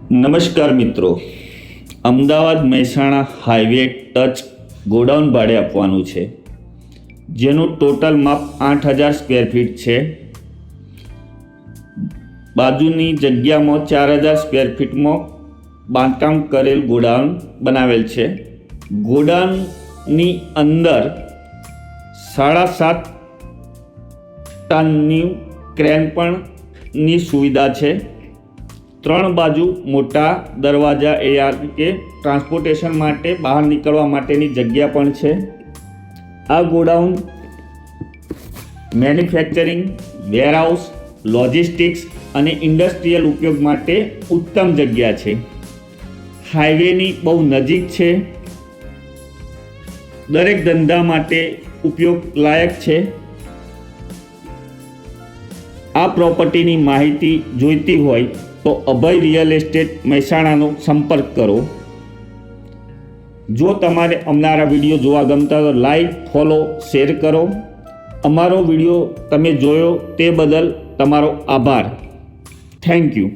નમસ્કાર મિત્રો, Ahmedabad Mehsana highway touch godown ભાડે આપવાનું છે, જેનું ટોટલ માપ 8000 સ્ક્વેર ફીટ છે. બાજુની જગ્યામાં 4000 સ્ક્વેર ફીટમાં બાંધકામ કરેલ ગોડાઉન બનાવેલ છે. ગોડાઉનની અંદર 7.5 ટનની ક્રેન પણની સુવિધા છે. 3 બાજુ મોટા દરવાજા કે ટ્રાન્સપોર્ટેશન માટે બહાર નીકળવા માટેની જગ્યા પણ છે. આ ગોડાઉન મેન્યુફેક્ચરિંગ, વેરહાઉસ, લોજિસ્ટિક્સ અને ઇન્ડસ્ટ્રીયલ ઉપયોગ માટે ઉત્તમ જગ્યા છે. હાઈવેની બહુ નજીક છે. દરેક ધંધા માટે ઉપયોગ લાયક છે. આ પ્રોપર્ટીની માહિતી જોઈતી હોય તો અભય રિયલ એસ્ટેટ મહેસાણાનો સંપર્ક કરો. જો તમારે અમારા વિડીયો જોવા ગમતા તો લાઈક, ફોલો, શેર કરો. અમારો વિડીયો તમે જોયો તે બદલ તમારો આભાર. Thank you.